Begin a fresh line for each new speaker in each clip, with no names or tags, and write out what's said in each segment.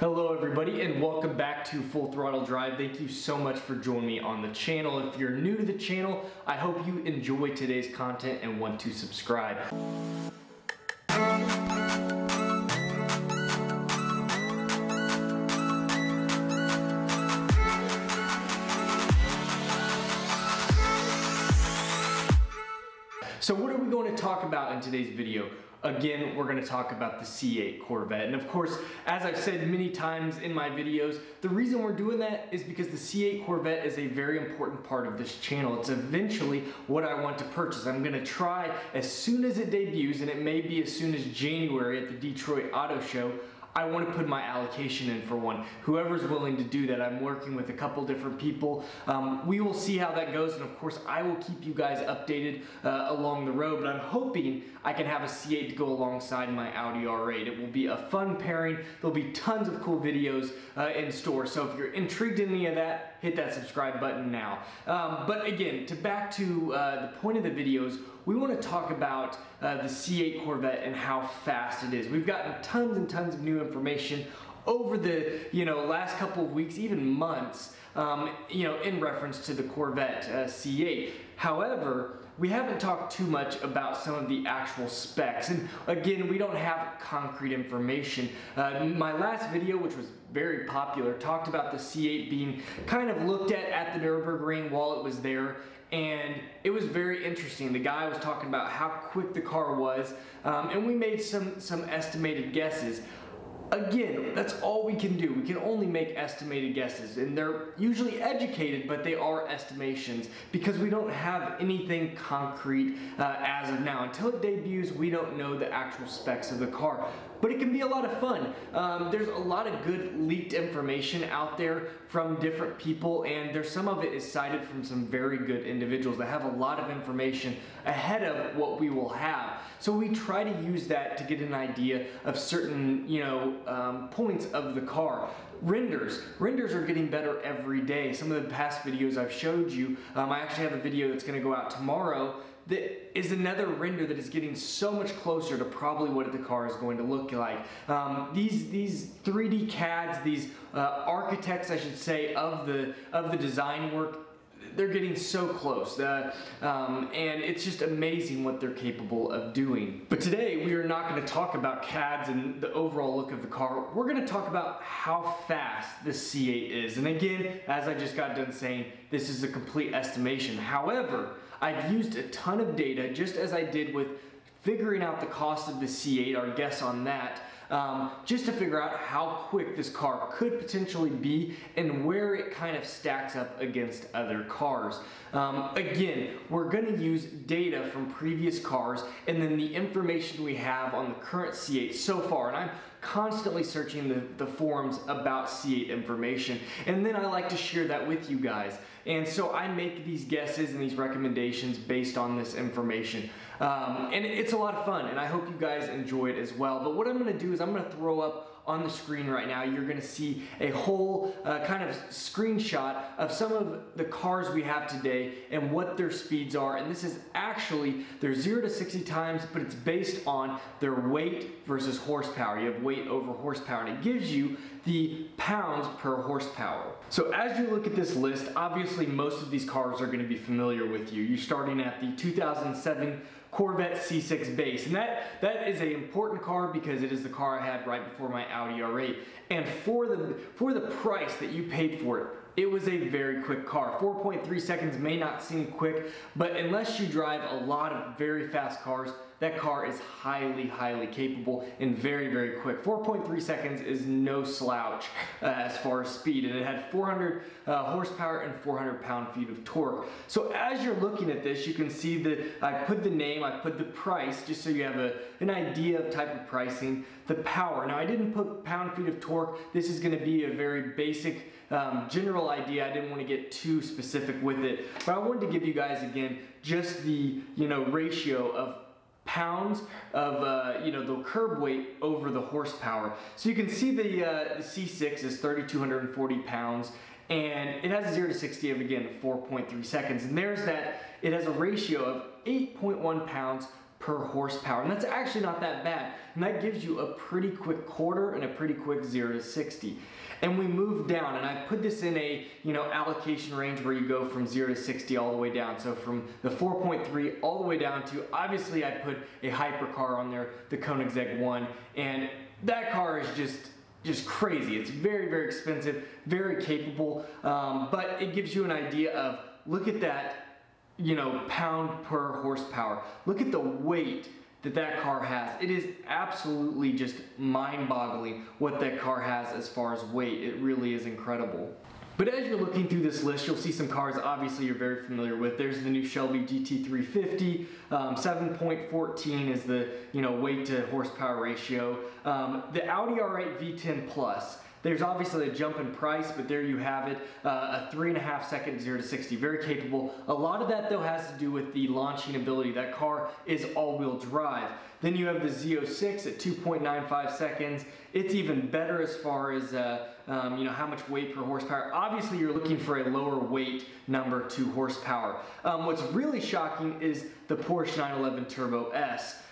Hello everybody and welcome back to Full Throttle Drive. Thank you so much for joining me on the channel. If you're new to the channel, I hope you enjoy today's content and want to subscribe. So what are we going to talk about in today's video? Again, we're going to talk about the C8 Corvette. And of course, as I've said many times in my videos, the reason we're doing that is because the C8 Corvette is a very important part of this channel. It's eventually what I want to purchase. I'm going to try as soon as it debuts, and it may be as soon as January at the Detroit Auto Show, I want to put my allocation in for one. Whoever's willing to do that, I'm working with a couple different people. We will see how that goes, and of course I will keep you guys updated along the road, but I'm hoping I can have a C8 to go alongside my Audi R8. It will be a fun pairing. There'll be tons of cool videos in store, so if you're intrigued in any of that, hit that subscribe button now. But again, back to the point of the videos, we want to talk about the C8 Corvette and how fast it is. We've gotten tons and tons of new information over the last couple of weeks, even months, in reference to the Corvette C8. However, we haven't talked too much about some of the actual specs, and again, we don't have concrete information. My last video, which was very popular, talked about the C8 being kind of looked at the Nürburgring while it was there, and it was very interesting. The guy was talking about how quick the car was, and we made some estimated guesses. Again, that's all we can do. We can only make estimated guesses, and they're usually educated, but they are estimations because we don't have anything concrete as of now. Until it debuts, we don't know the actual specs of the car, but it can be a lot of fun. There's a lot of good leaked information out there from different people, and there's some of it is cited from some very good individuals that have a lot of information ahead of what we will have. So we try to use that to get an idea of certain, points of the car. Renders are getting better every day. Some of the past videos I've showed you, I actually have a video that's going to go out tomorrow that is another render that is getting so much closer to probably what the car is going to look like. These 3D CADs, these architects, I should say, of the design work, they're getting so close, and it's just amazing what they're capable of doing. But today we are not going to talk about CADs and the overall look of the car. We're going to talk about how fast the C8 is. And again, as I just got done saying, this is a complete estimation. However, I've used a ton of data, just as I did with figuring out the cost of the C8, our guess on that, just to figure out how quick this car could potentially be and where it kind of stacks up against other cars. Again, we're going to use data from previous cars and then the information we have on the current C8 so far, and I'm constantly searching the forums about C8 information, and then I like to share that with you guys. And so I make these guesses and these recommendations based on this information. And it's a lot of fun, and I hope you guys enjoy it as well. But what I'm going to do is I'm going to throw up on the screen right now, you're going to see a whole kind of screenshot of some of the cars we have today and what their speeds are. And this is actually their 0 to 60 times, but it's based on their weight versus horsepower. You have weight over horsepower, and it gives you the pounds per horsepower. So as you look at this list, obviously most of these cars are going to be familiar with you. You're starting at the 2007 Corvette C6 base, and that is an important car because it is the car I had right before my Audi R8, and for the price that you paid for it, it was a very quick car. 4.3 seconds may not seem quick, but unless you drive a lot of very fast cars, that car is highly, highly capable and very, very quick. 4.3 seconds is no slouch as far as speed, and it had 400 horsepower and 400 pound-feet of torque. So as you're looking at this, you can see that I put the name, I put the price, just so you have an idea of type of pricing, the power. Now I didn't put pound-feet of torque. This is going to be a very basic general idea. I didn't want to get too specific with it, but I wanted to give you guys again just the ratio of pounds of the curb weight over the horsepower. So you can see the C6 is 3,240 pounds, and it has a 0 to 60 of, again, 4.3 seconds. And there's that, it has a ratio of 8.1 pounds per horsepower, and that's actually not that bad, and that gives you a pretty quick quarter and a pretty quick 0 to 60. And we move down, and I put this in a allocation range where you go from 0 to 60 all the way down. So from the 4.3 all the way down to, obviously I put a hypercar on there, the Koenigsegg 1, and that car is just crazy. It's very, very expensive, very capable, but it gives you an idea of, look at that, pound per horsepower. Look at the weight that car has. It is absolutely just mind-boggling what that car has as far as weight. It really is incredible. But as you're looking through this list, you'll see some cars obviously you're very familiar with. There's the new Shelby GT350, 7.14 is the weight to horsepower ratio. The Audi R8 V10 Plus. There's obviously a jump in price, but there you have it, a 3.5 second 0 to 60, very capable. A lot of that though has to do with the launching ability. That car is all-wheel drive. Then you have the Z06 at 2.95 seconds. It's even better as far as how much weight per horsepower. Obviously you're looking for a lower weight number to horsepower. What's really shocking is the Porsche 911 Turbo S.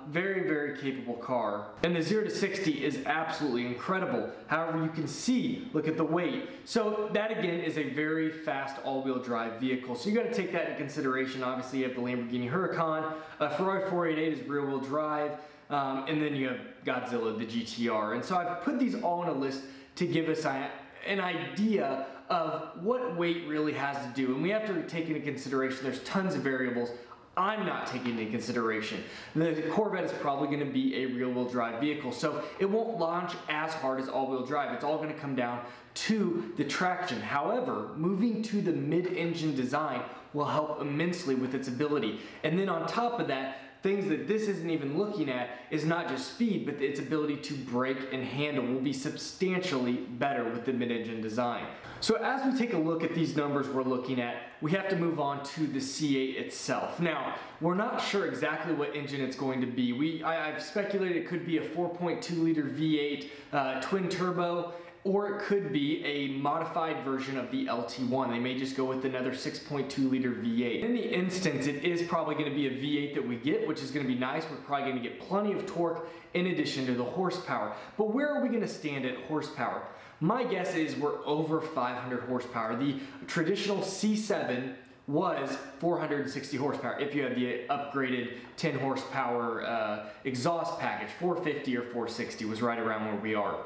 Very, very capable car. And the 0 to 60 is absolutely incredible. However, you can see, look at the weight. So that again is a very fast all-wheel drive vehicle. So you got to take that into consideration. Obviously you have the Lamborghini Huracan, Ferrari 488 is rear-wheel drive, and then you have Godzilla, the GTR. And so I've put these all on a list to give us an idea of what weight really has to do. And we have to take into consideration there's tons of variables I'm not taking into consideration. The Corvette is probably going to be a rear-wheel drive vehicle, so it won't launch as hard as all-wheel drive. It's all going to come down to the traction. However, moving to the mid-engine design will help immensely with its ability. And then on top of that, things that this isn't even looking at is not just speed, but its ability to brake and handle will be substantially better with the mid-engine design. So as we take a look at these numbers we're looking at, we have to move on to the C8 itself. Now, we're not sure exactly what engine it's going to be. I've speculated it could be a 4.2 liter V8 twin turbo, or it could be a modified version of the LT1. They may just go with another 6.2 liter V8. In the instance, it is probably going to be a V8 that we get, which is going to be nice. We're probably going to get plenty of torque in addition to the horsepower. But where are we going to stand at horsepower? My guess is we're over 500 horsepower. The traditional C7 was 460 horsepower if you had the upgraded 10 horsepower exhaust package. 450 or 460 was right around where we are.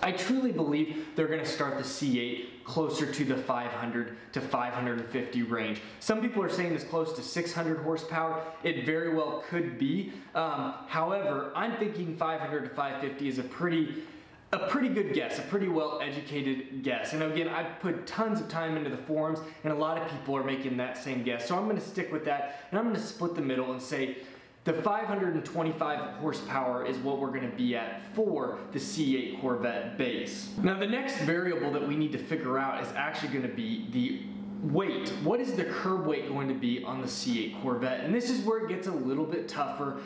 I truly believe they're going to start the C8 closer to the 500 to 550 range. Some people are saying it's close to 600 horsepower. It very well could be. However, I'm thinking 500 to 550 is a pretty good guess, a pretty well-educated guess. And again, I've put tons of time into the forums, and a lot of people are making that same guess. So I'm going to stick with that, and I'm going to split the middle and say the 525 horsepower is what we're going to be at for the C8 Corvette base. Now the next variable that we need to figure out is actually going to be the weight. What is the curb weight going to be on the C8 Corvette? And this is where it gets a little bit tougher.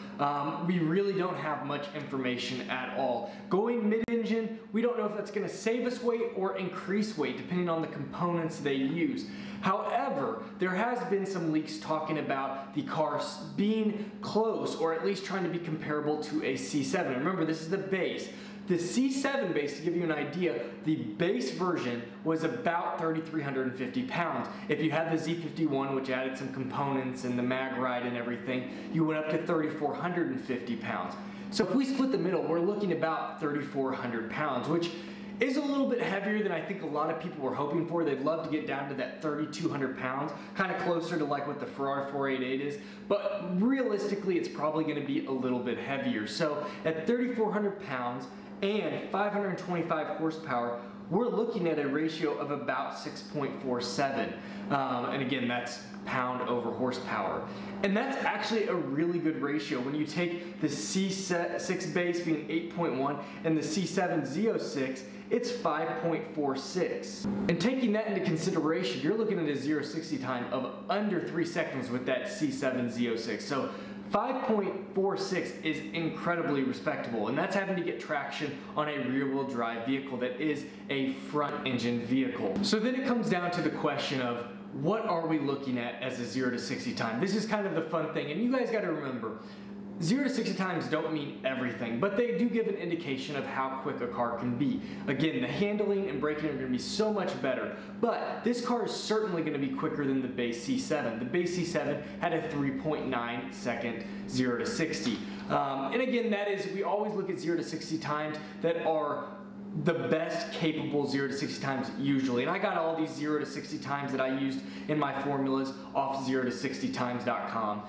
We really don't have much information at all. Going mid-engine, we don't know if that's going to save us weight or increase weight depending on the components they use. However, there has been some leaks talking about the car being close, or at least trying to be comparable to a C7. Remember, this is the base. The C7 base, to give you an idea, the base version was about 3,350 pounds. If you had the Z51, which added some components and the mag ride and everything, you went up to 3,450 pounds. So if we split the middle, we're looking about 3,400 pounds, which is a little bit heavier than I think a lot of people were hoping for. They'd love to get down to that 3,200 pounds, kind of closer to like what the Ferrari 488 is, but realistically it's probably going to be a little bit heavier. So at 3,400 pounds and 525 horsepower, we're looking at a ratio of about 6.47. And again, that's pound over horsepower. And that's actually a really good ratio when you take the C6 base being 8.1 and the C7 Z06, it's 5.46. And taking that into consideration, you're looking at a 0-60 time of under 3 seconds with that C7 Z06. So 5.46 is incredibly respectable, and that's having to get traction on a rear-wheel drive vehicle that is a front-engine vehicle. So then it comes down to the question of, what are we looking at as a 0 to 60 time? This is kind of the fun thing, and you guys got to remember, 0 to 60 times don't mean everything, but they do give an indication of how quick a car can be. Again, the handling and braking are going to be so much better, but this car is certainly going to be quicker than the base C7. The base C7 had a 3.9 second 0 to 60. And again, that is, we always look at 0 to 60 times that are the best capable 0 to 60 times usually. And I got all these 0 to 60 times that I used in my formulas off 0 to 60times.com.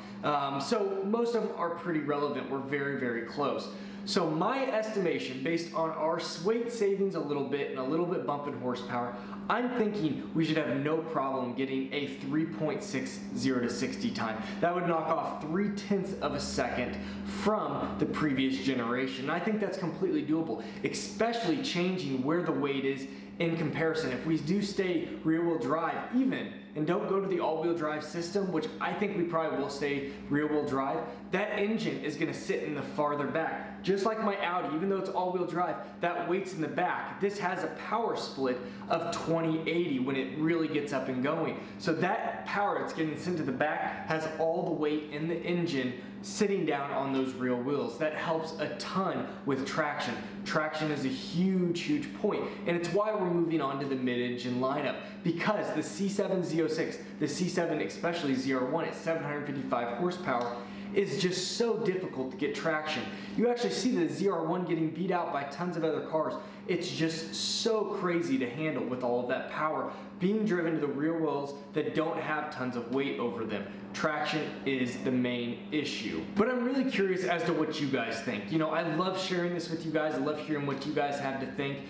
So most of them are pretty relevant. We're very, very close. So my estimation, based on our weight savings a little bit and a little bit bump in horsepower, I'm thinking we should have no problem getting a 3.6 0 to 60 time. That would knock off 0.3 of a second from the previous generation. And I think that's completely doable, especially changing where the weight is in comparison. If we do stay rear-wheel drive even, and don't go to the all-wheel drive system, which I think we probably will stay rear-wheel drive, that engine is gonna sit in the farther back. Just like my Audi, even though it's all-wheel drive, that weight's in the back. This has a power split of 20/80 when it really gets up and going. So that power that's getting sent to the back has all the weight in the engine sitting down on those real wheels. That helps a ton with traction. Traction is a huge, huge point, and it's why we're moving on to the mid-engine lineup, because the C7 Z06, the C7 especially ZR1 at 755 horsepower, is just so difficult to get traction. You actually see the ZR1 getting beat out by tons of other cars. It's just so crazy to handle with all of that power being driven to the rear wheels that don't have tons of weight over them. Traction is the main issue. But I'm really curious as to what you guys think. You know, I love sharing this with you guys. I love hearing what you guys have to think.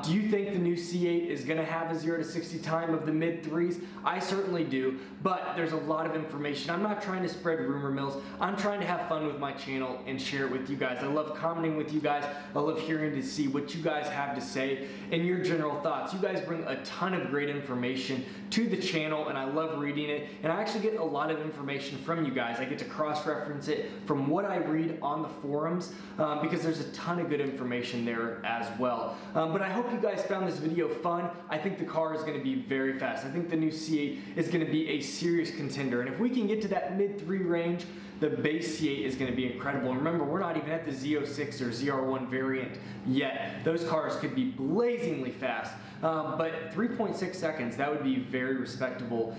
Do you think the new C8 is gonna have a 0 to 60 time of the mid-3s? I certainly do, but there's a lot of information. I'm not trying to spread rumor mills. I'm trying to have fun with my channel and share it with you guys. I love commenting with you guys. I love hearing to see what you guys have to say and your general thoughts. You guys bring a ton of great information to the channel, and I love reading it, and I actually get a lot of information from you guys. I get to cross-reference it from what I read on the forums, because there's a ton of good information there as well. But I hope you guys found this video fun. I think the car is going to be very fast. I think the new C8 is going to be a serious contender, and if we can get to that mid-3 range, the base C8 is going to be incredible. And remember, we're not even at the Z06 or ZR1 variant yet. Those cars could be blazingly fast. But 3.6 seconds, that would be very respectable.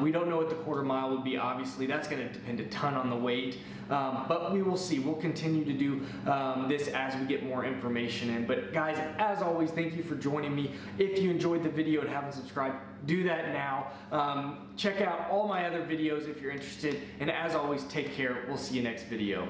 We don't know what the quarter mile would be, obviously. That's going to depend a ton on the weight. But we will see. We'll continue to do this as we get more information in. But guys, as always, thank you for joining me. If you enjoyed the video and haven't subscribed, do that now. Check out all my other videos if you're interested. And as always, take care. We'll see you next video.